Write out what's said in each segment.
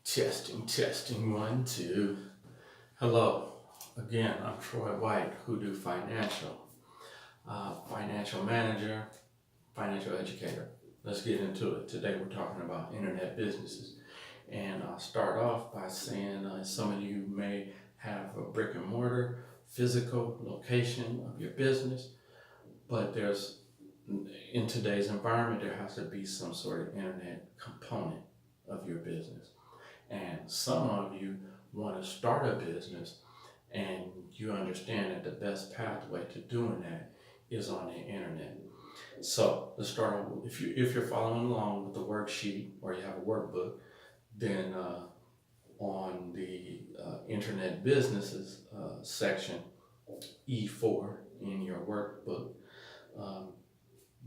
Testing, one, two. Hello, again, I'm Troy White, Hoodoo Financial Manager, Financial Educator. Let's get into it. Today we're talking about internet businesses. And I'll start off by saying some of you may have a brick and mortar, physical location of your business, but in today's environment, there has to be some sort of internet component of your business. And some of you want to start a business and you understand that the best pathway to doing that is on the internet. So let's start. If you're following along with the worksheet or you have a workbook, then on the internet businesses section, E4 in your workbook,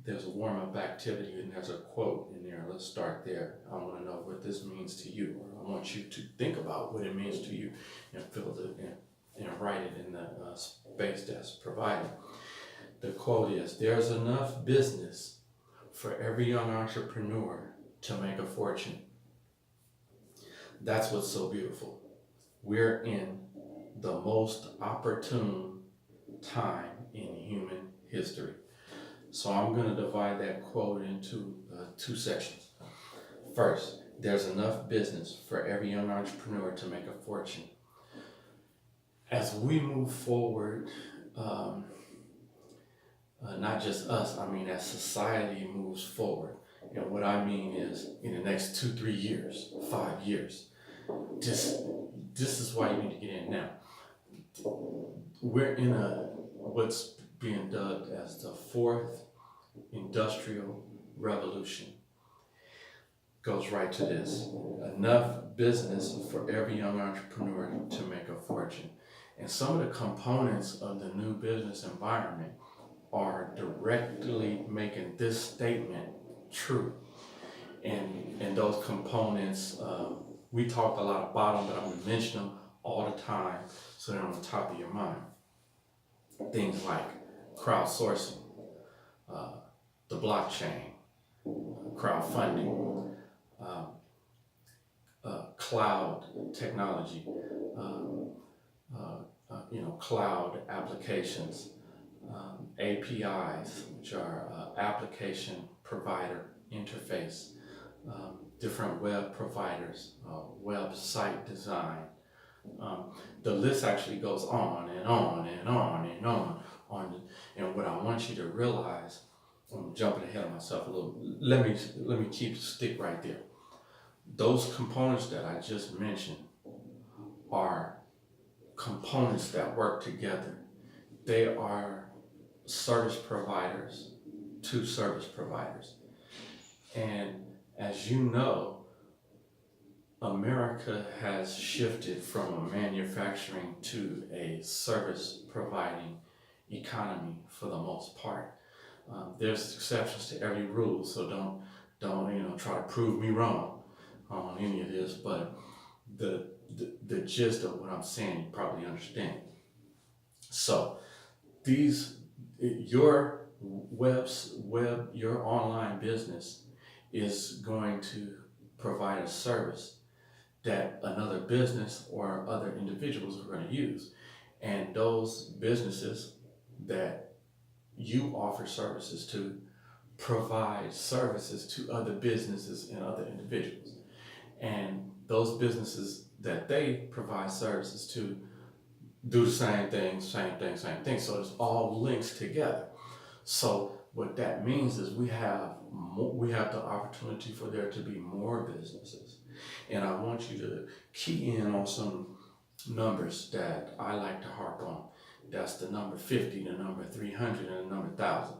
there's a warm-up activity and there's a quote in there. Let's start there. I want to know what this means to you, or I want you to think about what it means to you and fill it in and write it in the space that's provided. The quote is, "There's enough business for every young entrepreneur to make a fortune." That's what's so beautiful. We're in the most opportune time in human history. So I'm going to divide that quote into two sections. First, there's enough business for every young entrepreneur to make a fortune. As we move forward, not just us, as society moves forward, and what I mean is in the next 2-3 years, 5 years, this is why you need to get in now. We're in what's being dubbed as the fourth industrial revolution. Goes right to this: enough business for every young entrepreneur to make a fortune. And some of the components of the new business environment are directly making this statement true. And those components, we talked a lot about them, but I'm going to mention them all the time so they're on the top of your mind. Things like crowdsourcing, the blockchain, crowdfunding, cloud technology, cloud applications, APIs, which are application provider interface, different web providers, website design. The list actually goes on and on and on and on. And what I want you to realize, I'm jumping ahead of myself a little. Let me stick right there. Those components that I just mentioned are components that work together. They are service providers to service providers. And as you know, America has shifted from a manufacturing to a service providing economy for the most part. There's exceptions to every rule, so don't try to prove me wrong on any of this, but the gist of what I'm saying you probably understand. So your your online business is going to provide a service that another business or other individuals are going to use. And those businesses that you offer services to provide services to other businesses and other individuals. And those businesses that they provide services to do the same thing. So it's all links together. So what that means is we have the opportunity for there to be more businesses. And I want you to key in on some numbers that I like to harp on. That's the number 50, the number 300, and the number 1,000.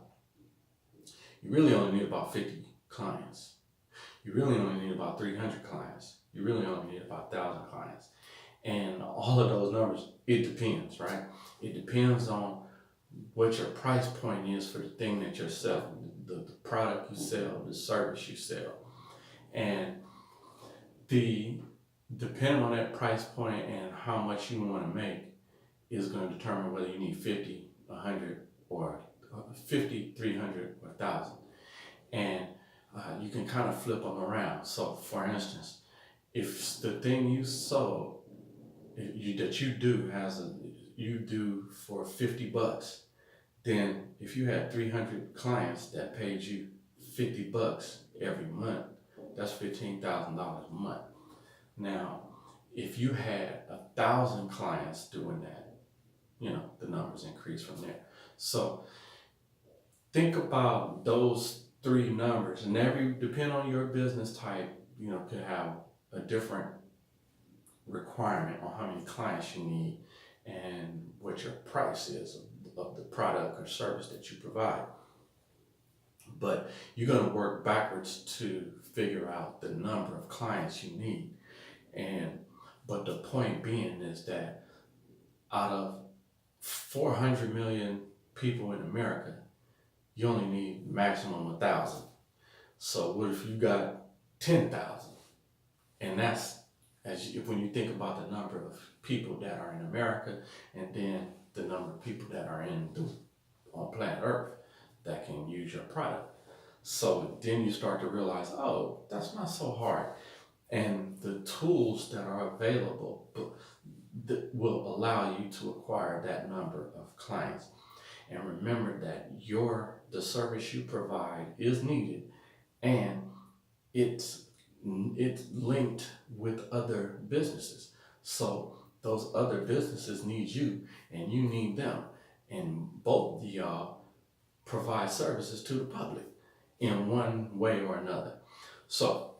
You really only need about 50 clients. You really only need about 300 clients. You really only need about 1,000 clients. And all of those numbers, it depends, right? It depends on what your price point is for the thing that you're selling, the product you sell, the service you sell. And depending on that price point and how much you want to make is going to determine whether you need 50, 100, or 50, 300, or 1,000. And you can kind of flip them around. So for instance, If the thing you sold, that you do you do for $50, then if you had 300 clients that paid you $50 every month, that's $15,000 a month. Now, if you had 1,000 clients doing that, the numbers increase from there. So think about those three numbers, and depend on your business type, could have a different requirement on how many clients you need and what your price is of the product or service that you provide. But you're going to work backwards to figure out the number of clients you need. But the point being is that out of 400 million people in America, you only need maximum 1,000. So what if you got 10,000? And that's when you think about the number of people that are in America, and then the number of people that are on planet Earth that can use your product. So then you start to realize, oh, that's not so hard. And the tools that are available that will allow you to acquire that number of clients. And remember that the service you provide is needed, and it's linked with other businesses. So those other businesses need you and you need them. And both of y'all provide services to the public in one way or another. So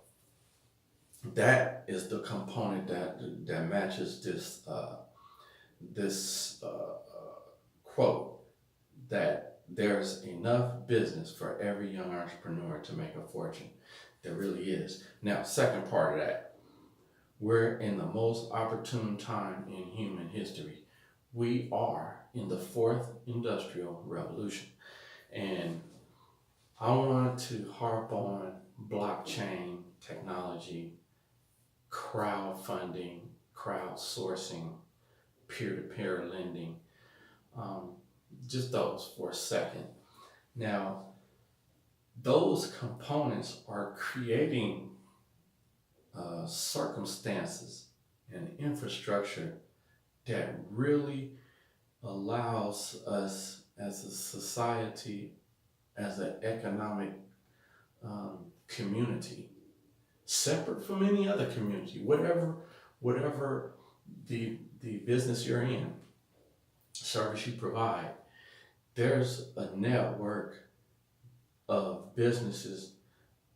that is the component that matches this quote, that there's enough business for every young entrepreneur to make a fortune. There really is. Now, second part of that, we're in the most opportune time in human history. We are in the fourth industrial revolution. And I want to harp on blockchain technology, crowdfunding, crowdsourcing, peer-to-peer lending, just those for a second. Now, those components are creating circumstances and infrastructure that really allows us as a society, as an economic community, separate from any other community, whatever the business you're in, service you provide, there's a network of businesses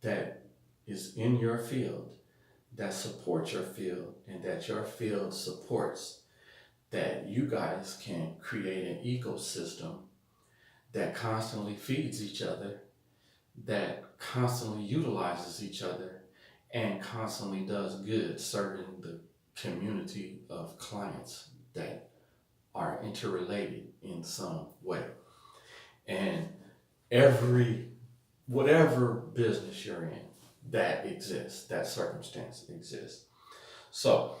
that is in your field, that supports your field, and that your field supports, that you guys can create an ecosystem that constantly feeds each other, that constantly utilizes each other, and constantly does good, serving the community of clients that are interrelated in some way. And whatever business you're in, that exists, that circumstance exists. So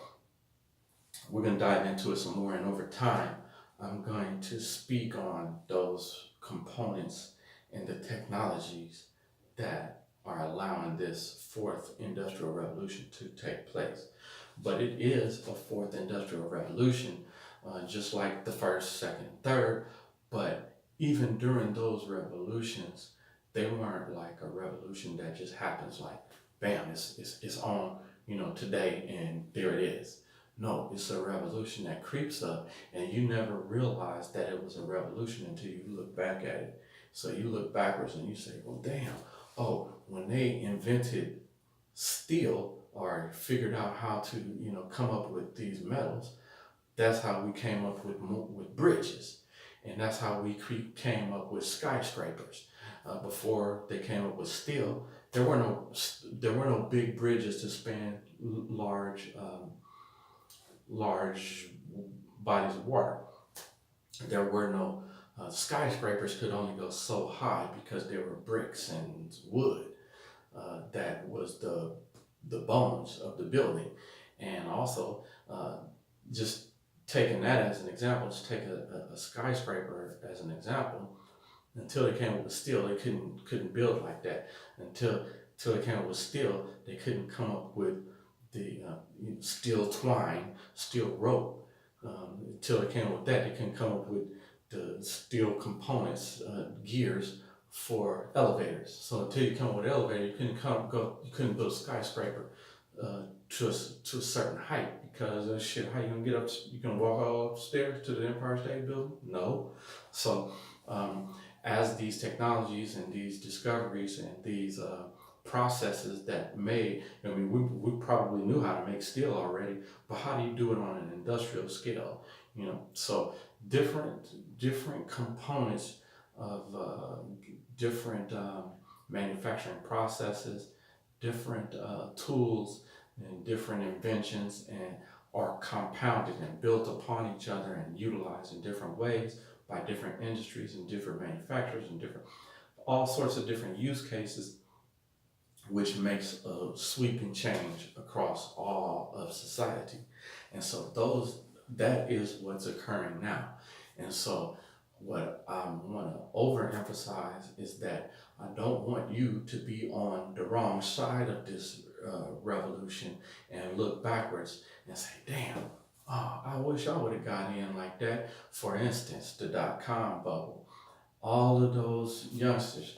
we're going to dive into it some more, and over time, I'm going to speak on those components and the technologies that are allowing this fourth industrial revolution to take place. But it is a fourth industrial revolution, just like the first, second, third. But even during those revolutions, they weren't like a revolution that just happens like, bam, it's on, today, and there it is. No, it's a revolution that creeps up, and you never realize that it was a revolution until you look back at it. So you look backwards and you say, well, damn, when they invented steel or figured out how to, come up with these metals, that's how we came up with bridges. And that's how we came up with skyscrapers. Before they came up with steel, there were no big bridges to span large bodies of water. There were no skyscrapers could only go so high because there were bricks and wood. That was the bones of the building. And also, just taking that as an example, just take a skyscraper as an example. Until they came up with steel, they couldn't build like that. Until they came up with steel, they couldn't come up with steel twine, steel rope. Until they came up with that, they couldn't come up with the steel components, gears for elevators. So until you come up with an elevator, you couldn't build a skyscraper to a certain height because shit, how you gonna get up? You gonna walk all upstairs to the Empire State Building? No. So as these technologies and these discoveries and these processes that made, I mean, we probably knew how to make steel already, but how do you do it on an industrial scale? So different components of different manufacturing processes, different tools and different inventions, and are compounded and built upon each other and utilized in different ways by different industries and different manufacturers and different all sorts of different use cases, which makes a sweeping change across all of society. And so that is what's occurring now. And so what I want to overemphasize is that I don't want you to be on the wrong side of this revolution and look backwards and say, damn, oh, I wish I would have got in like that. For instance, the dot-com bubble. All of those youngsters,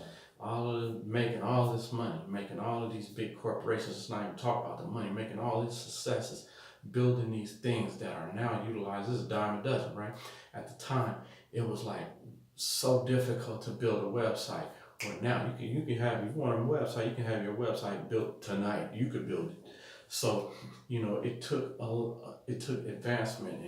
making all this money, making all of these big corporations, let's not even talk about the money, making all these successes, building these things that are now utilized. This is a dime a dozen, right? At the time, it was like so difficult to build a website. Well, now you can have, if you want a website, you can have your website built tonight. You could build it. So, it took advancement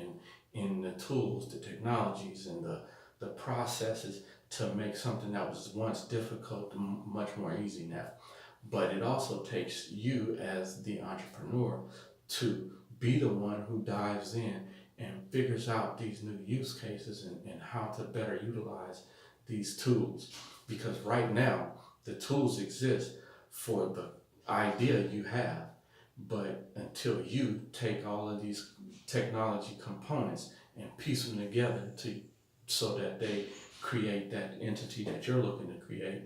in the tools, the technologies, and the processes to make something that was once difficult much more easy now. But it also takes you as the entrepreneur to be the one who dives in and figures out these new use cases and how to better utilize these tools. Because right now, the tools exist for the idea you have, but until you take all of these technology components and piece them together so that they create that entity that you're looking to create,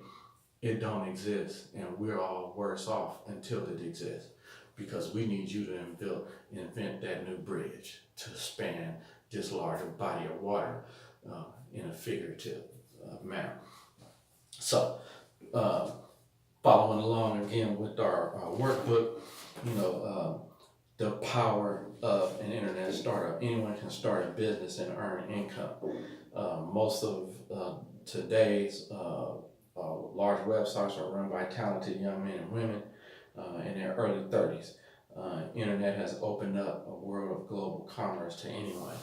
it don't exist, and we're all worse off until it exists, because we need you to invent that new bridge to span this larger body of water in a figurative manner. So, following along again with our workbook, the power of an internet startup. Anyone can start a business and earn income. Most of today's large websites are run by talented young men and women in their early 30s. Internet has opened up a world of global commerce to anyone.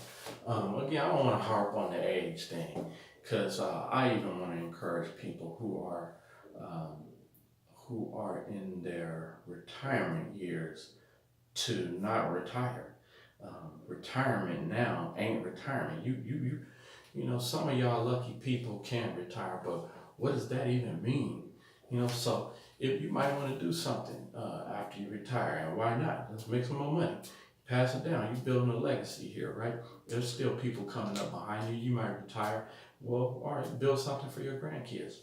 Again, I don't want to harp on the age thing, because I even want to encourage people who are in their retirement years to not retire. Retirement now ain't retirement. Some of y'all lucky people can retire, but what does that even mean? So if you might want to do something after you retire, and why not? Let's make some more money. Pass it down. You're building a legacy here, right? There's still people coming up behind you. You might retire. Well, all right, build something for your grandkids.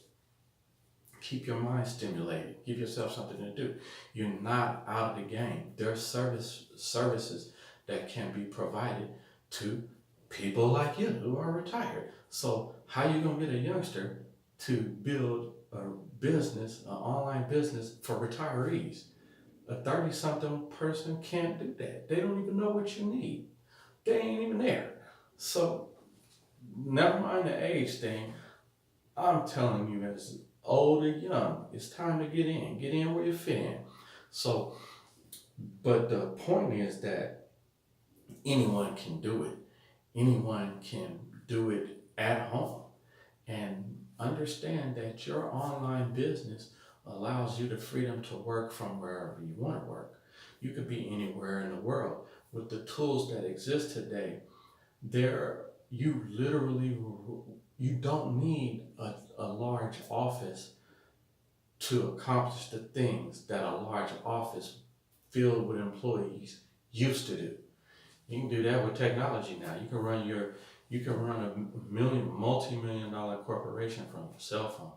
Keep your mind stimulated. Give yourself something to do. You're not out of the game. There are services that can be provided to people like you who are retired. So how you gonna get a youngster to build a business, an online business for retirees? A 30-something person can't do that. They don't even know what you need. They ain't even there. So never mind the age thing. I'm telling you, as old or young, it's time to get in where you fit in. So, but the point is that anyone can do it. Anyone can do it at home. And understand that your online business allows you the freedom to work from wherever you want to work. You could be anywhere in the world. With the tools that exist today, you don't need a large office to accomplish the things that a large office filled with employees used to do. You can do that with technology now. You can run a multi-million-dollar corporation from your cell phone.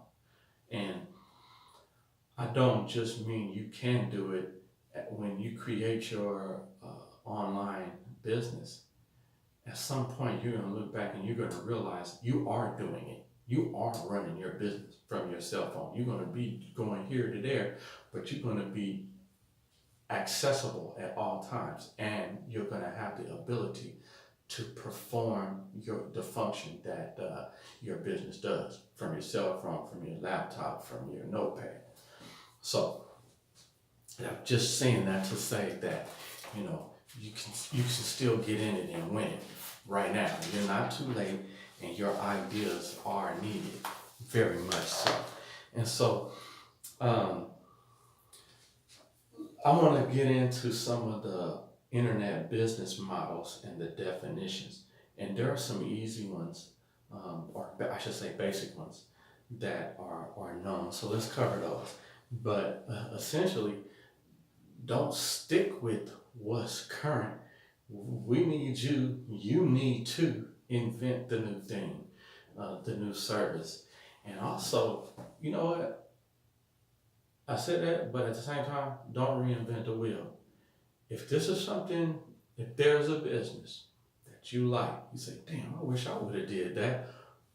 And I don't just mean you can do it when you create your online business, at some point you're going to look back and you're going to realize you are doing it. You are running your business from your cell phone. You're going to be going here to there, but you're going to be accessible at all times, and you're going to have the ability to perform the function that your business does from your cell phone, from your laptop, from your notepad. So I'm just saying that to say that, you know, you can still get in it and win it right now. You're not too late, and your ideas are needed, very much so. And so I want to get into some of the internet business models and the definitions. And there are some easy ones, or I should say basic ones, that are known. So let's cover those. But essentially, don't stick with what's current. We need you need to invent the new thing, the new service. And also, you know what? I said that, but at the same time, don't reinvent the wheel. If this is something, if there's a business that you like, you say, damn, I wish I would have did that.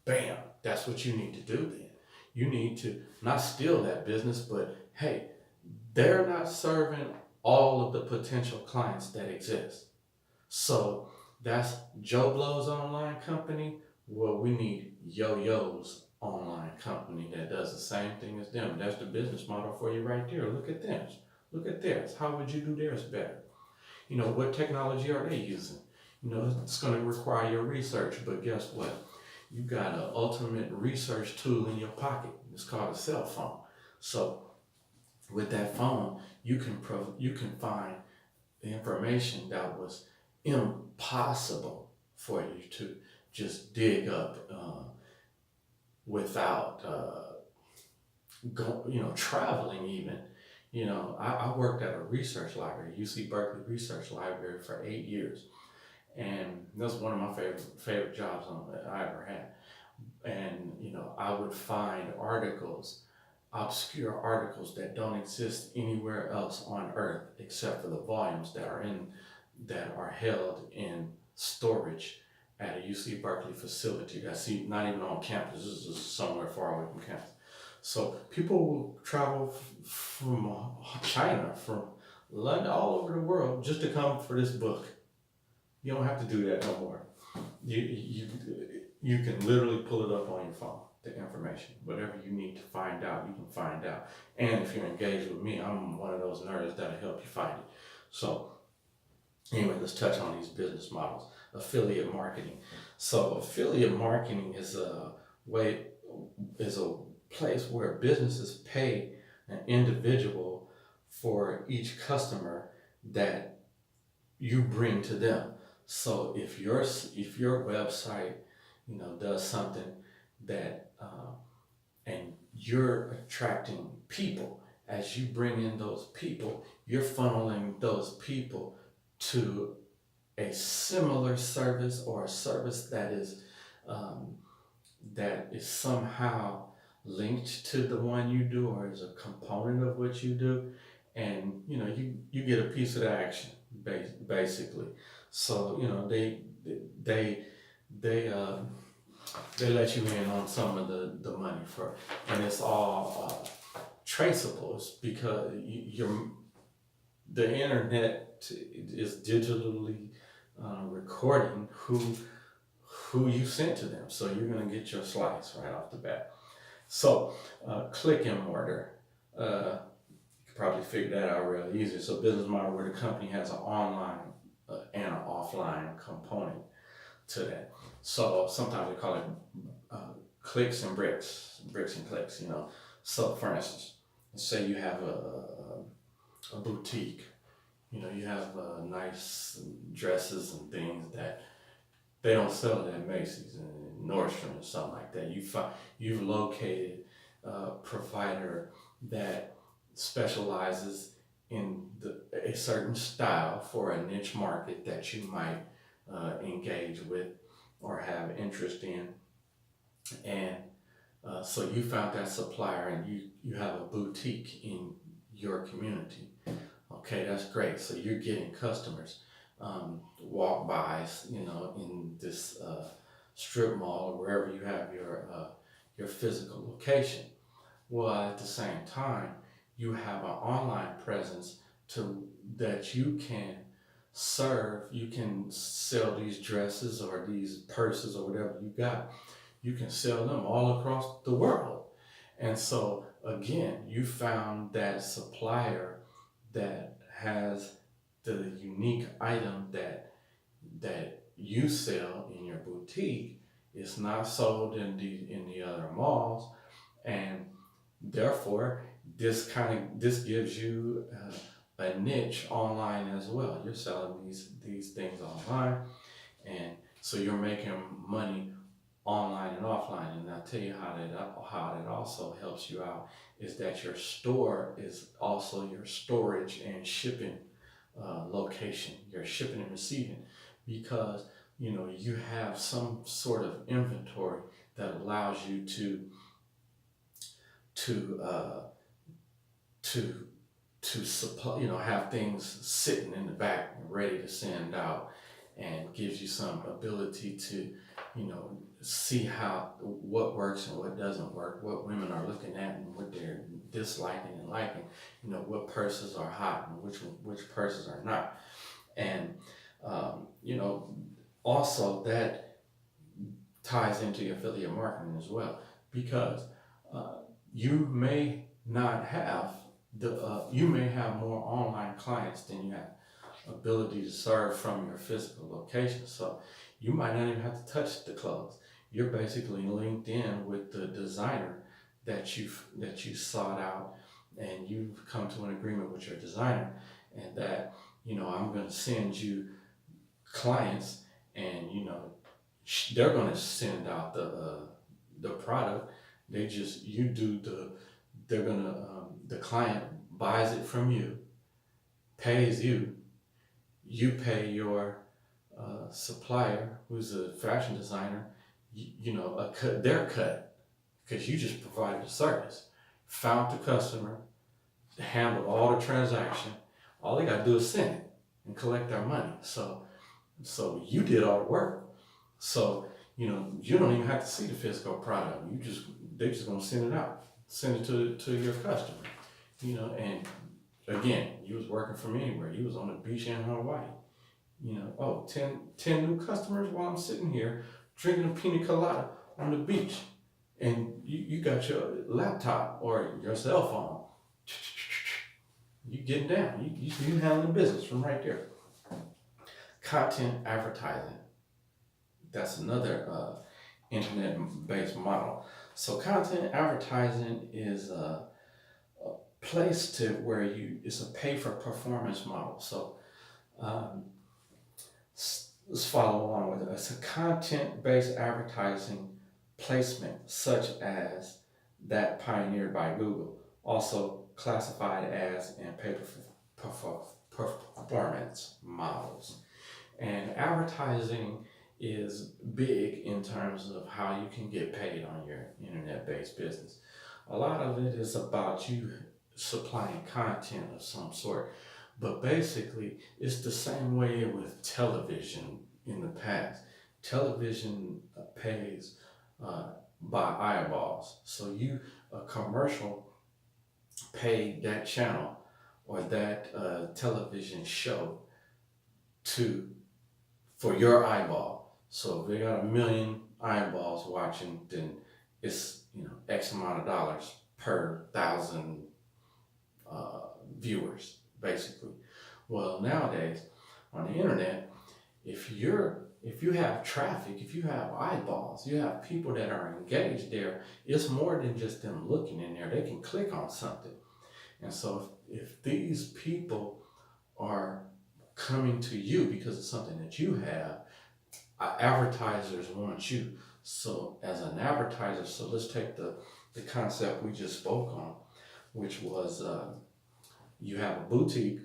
Bam, that's what you need to do then. You need to not steal that business, but hey, they're not serving all of the potential clients that exist. So that's Joe Blow's online company. Well, we need Yo-Yo's online company that does the same thing as them. That's the business model for you right there. Look at theirs. Look at theirs. How would you do theirs better? You know, what technology are they using? You know, it's going to require your research, but guess what? You got an ultimate research tool in your pocket. It's called a cell phone. So with that phone, you can find the information that was impossible for you to just dig up without traveling even. You know, I worked at a research library, UC Berkeley Research Library, for 8 years, and that's one of my favorite jobs that I ever had. And you know, I would find obscure articles that don't exist anywhere else on Earth except for the volumes that are held in storage at a UC Berkeley facility that's not even on campus. This is somewhere far away from campus. So people will travel from China, from London, all over the world just to come for this book. You don't have to do that no more. You can literally pull it up on your phone, the information. Whatever you need to find out, you can find out. And if you're engaged with me, I'm one of those nerds that'll help you find it. So anyway, let's touch on these business models. Affiliate marketing. So affiliate marketing is a place where businesses pay an individual for each customer that you bring to them. So if your website, you know, does something that and you're attracting people, as you bring in those people, you're funneling those people to a similar service, or a service that is somehow linked to the one you do, or is a component of what you do, and you know, you get a piece of the action basically. So you know, they let you in on some of the money and it's all traceable. It's because the internet is digitally recording who you sent to them, so you're going to get your slice right off the bat. So click and mortar, you could probably figure that out real easy. So business model where the company has an online and an offline component to that. So sometimes they call it clicks and bricks and clicks, you know. So for instance, say you have a boutique, you know, you have nice dresses and things that they don't sell it at Macy's and Nordstrom or something like that. You've located a provider that specializes in a certain style for a niche market that you might engage with or have interest in, and so you found that supplier, and you have a boutique in your community. Okay, that's great. So you're getting customers, walk bys, in this strip mall or wherever you have your physical location. Well, at the same time, you have an online presence to that you can serve. You can sell these dresses or these purses or whatever you got. You can sell them all across the world. And so again, you found that supplier that has the unique item that you sell in your boutique. It's not sold in the other malls, and therefore this gives you a niche online as well. You're selling these things online, and so you're making money online and offline. And I'll tell you how that also helps you out is that your store is also your storage and shipping location, your shipping and receiving, because you have some sort of inventory that allows you to uh, to to supply, have things sitting in the back ready to send out, and gives you some ability to, see what works and what doesn't work, what women are looking at and what they're disliking and liking, what purses are hot and which purses are not. And also that ties into your affiliate marketing as well, because uh, you may not have you may have more online clients than you have ability to serve from your physical location. So you might not even have to touch the clothes. You're basically linked in with the designer that you sought out, and you've come to an agreement with your designer, and that I'm going to send you clients, and they're going to send out the product. They just you do the they're going to the client buys it from you, pays you, you pay your supplier, who's a fashion designer, their cut, because you just provided a service, found the customer, handled all the transaction. All they got to do is send it and collect their money. So you did all the work. So you don't even have to see the physical product. They're just gonna send it out, send it to your customer. And again, you was working from anywhere. You was on the beach in Hawaii. 10 new customers while I'm sitting here drinking a pina colada on the beach. And you got your laptop or your cell phone. You getting down. You handling business from right there. Content advertising. That's another internet-based model. So content advertising is a place to where it's a pay-for-performance model. So um, let's follow along with it. It's a content-based advertising placement, such as that pioneered by Google, also classified as in pay-for-performance models. And advertising is big in terms of how you can get paid on your internet-based business. A lot of it is about you supplying content of some sort, but basically it's the same way with television in the past. Television pays by eyeballs. So a commercial paid that channel or that television show for your eyeball. So if they got 1 million eyeballs watching, then it's X amount of dollars per 1,000 viewers, basically. Well, nowadays on the internet, if you have traffic, if you have eyeballs, you have people that are engaged there, it's more than just them looking in there. They can click on something. And so if these people are coming to you because of something that you have, advertisers want you. So as an advertiser, so let's take the concept we just spoke on, which was you have a boutique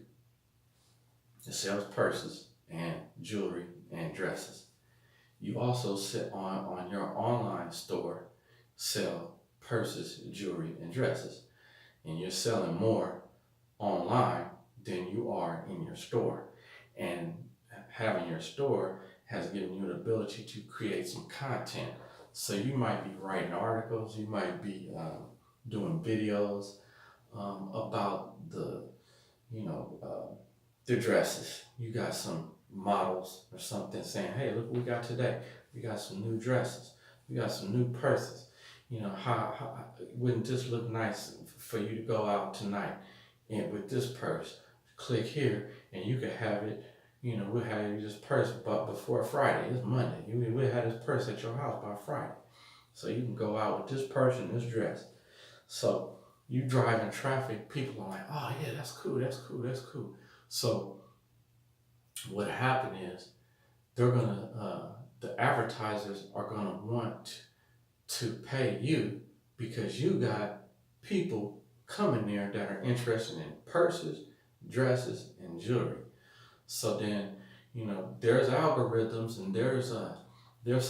that sells purses and jewelry and dresses. You also sit on your online store, sell purses, jewelry, and dresses. And you're selling more online than you are in your store. And having your store has given you the ability to create some content. So you might be writing articles, you might be doing videos about the dresses. You got some models or something saying, hey, look what we got today. We got some new dresses. We got some new purses. How wouldn't this look nice for you to go out tonight and with this purse? Click here and you can have it. We'll have you this purse but before Friday. It's Monday. We'll have this purse at your house by Friday. So you can go out with this purse and this dress. So you drive in traffic, people are like, oh yeah, that's cool, that's cool, that's cool. So what happened is the advertisers are gonna want to pay you because you got people coming there that are interested in purses, dresses, and jewelry. So then, there's algorithms and there's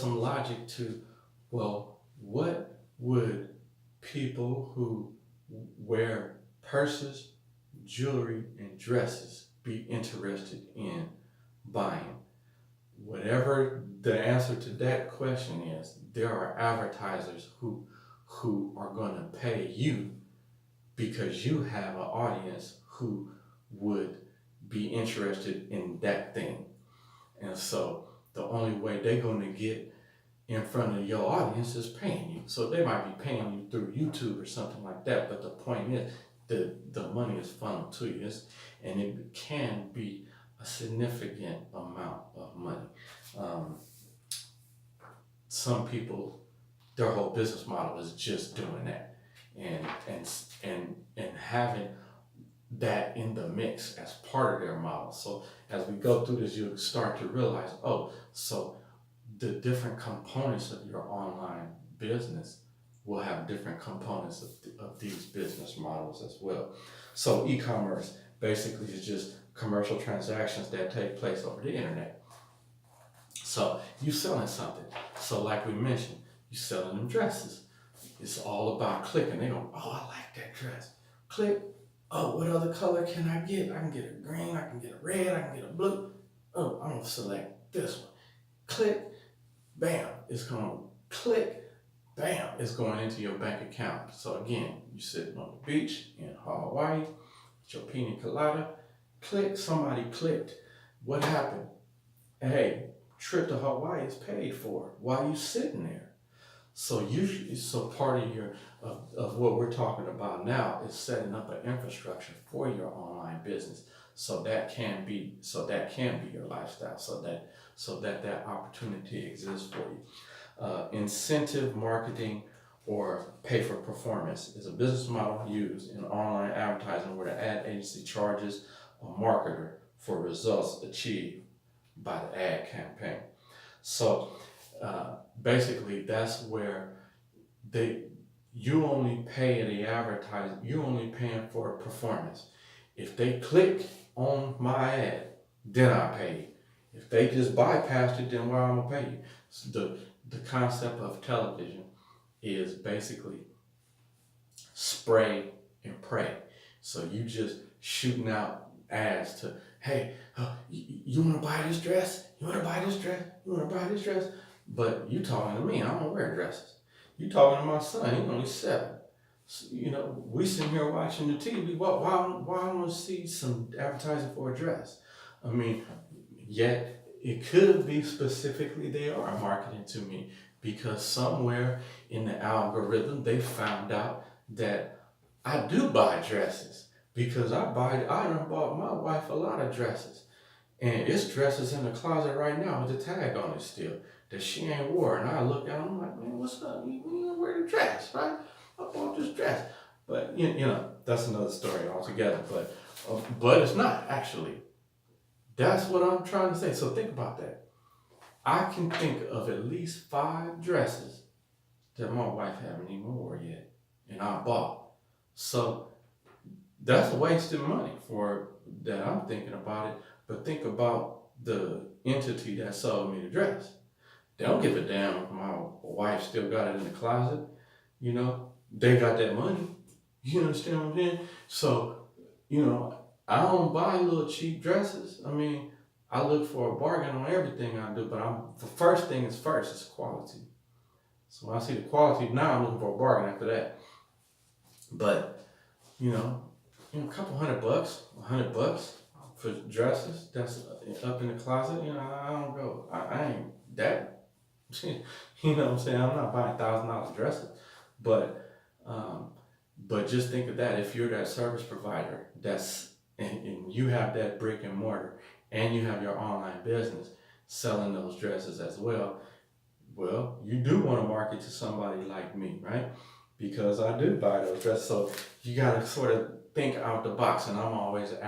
some logic to, well, what would people who wear purses, jewelry, and dresses be interested in buying? Whatever the answer to that question is, there are advertisers who are going to pay you because you have an audience who would be interested in that thing. And so the only way they're going to get in front of your audience is paying you. So they might be paying you through YouTube or something like that. But the point is, the money is funneled to you, and it can be a significant amount of money. Some people, their whole business model is just doing that, and having that in the mix as part of their model. So as we go through this, you'll start to realize, so the different components of your online business will have different components of these business models as well. So e-commerce basically is just commercial transactions that take place over the internet. So you selling something. So like we mentioned, you selling them dresses. It's all about clicking. They go, oh, I like that dress. Click. Oh, what other color can I get? I can get a green, I can get a red, I can get a blue. Oh, I'm gonna select this one. Click. Bam, it's gonna click, bam, it's going into your bank account. So again, you're sitting on the beach in Hawaii, with your pina colada, click, somebody clicked. What happened? Hey, trip to Hawaii is paid for. Why are you sitting there? So part of what we're talking about now is setting up an infrastructure for your online business. So that can be your lifestyle. So that opportunity exists for you. Incentive marketing or pay for performance is a business model used in online advertising where the ad agency charges a marketer for results achieved by the ad campaign. So basically, that's where you only pay the advertiser. You're only paying for performance. If they click on my ad, then I pay you. If they just bypassed it, then why I'm gonna pay you? So the concept of television is basically spray and pray. So you just shooting out ads to, hey, you want to buy this dress? You want to buy this dress? You want to buy this dress? But you talking to me, I don't wear dresses. You talking to my son, he's only 7. So, we sitting here watching the TV. Why I want to see some advertising for a dress? I mean, yet it could be specifically they are marketing to me because somewhere in the algorithm they found out that I do buy dresses because I done bought my wife a lot of dresses. And it's dresses in the closet right now with the tag on it still that she ain't wore. And I look at them, I'm like, man, what's up? You don't wear the dress, right? I bought this dress. But, that's another story altogether. But it's not, actually. That's what I'm trying to say. So think about that. I can think of at least 5 dresses that my wife haven't even worn yet. And I bought. So that's wasted money for that I'm thinking about it. But think about the entity that sold me the dress. They don't give a damn if my wife still got it in the closet. They got that money. You understand what I'm saying? So, I don't buy little cheap dresses. I mean, I look for a bargain on everything I do, but the first thing is first, it's quality. So when I see the quality, now I'm looking for a bargain after that. But you know, a couple $100, $100 for dresses that's up in the closet. I don't go. I ain't that. You know what I'm saying? I'm not buying $1,000 dresses, but um, but just think of that. If you're that service provider, and you have that brick and mortar, and you have your online business selling those dresses as well. Well, you do want to market to somebody like me, right? Because I do buy those dresses. So you got to sort of think out the box. And I'm always an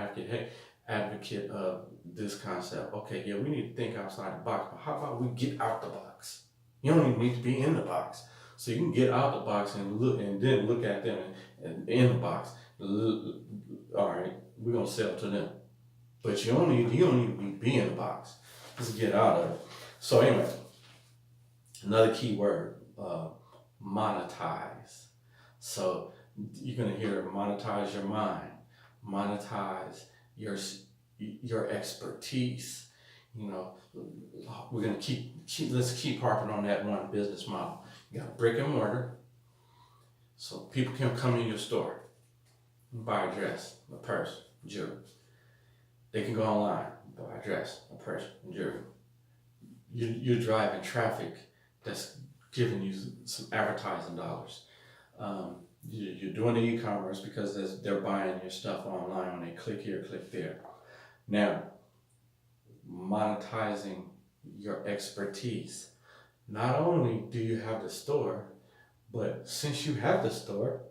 advocate of this concept. Okay, yeah, we need to think outside the box, but how about we get out the box? You don't even need to be in the box. So you can get out the box and look, and then look at them and in the box. All right, we're gonna sell to them, but you don't need to be in the box. Just get out of it. So anyway, another key word, monetize. So you're gonna hear monetize your mind, monetize your expertise. You know, we're gonna let's keep harping on that one business model. You got a brick and mortar, so people can come in your store and buy a dress, a purse, jewelry. They can go online, buy a dress, a purse, and jewelry. You're driving traffic that's giving you some advertising dollars. You're doing the e-commerce because they're buying your stuff online when they click here, click there. Now, monetizing your expertise. Not only do you have the store, but since you have the store,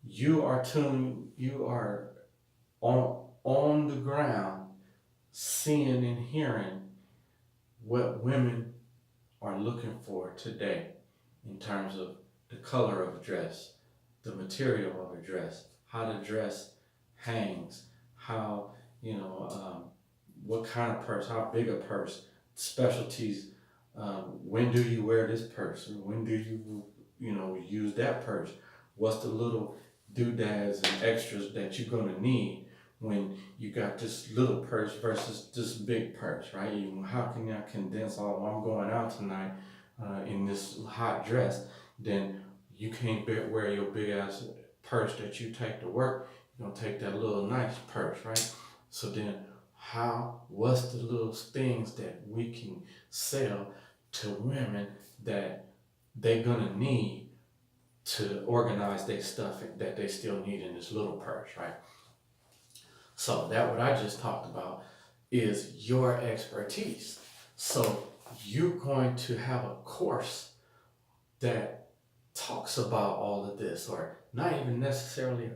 you are on the ground seeing and hearing what women are looking for today in terms of the color of a dress, the material of a dress, how the dress hangs, how, what kind of purse, how big a purse, specialties, when do you wear this purse, when do you use that purse, what's the little doodads and extras that you're gonna need when you got this little purse versus this big purse, right? How can I condense all, I'm going out tonight in this hot dress, then you can't wear your big ass purse that you take to work. You're gonna take that little nice purse, right? So then what's the little things that we can sell to women that they're gonna need to organize their stuff that they still need in this little purse, right? So that what I just talked about is your expertise. So you're going to have a course that talks about all of this, or not even necessarily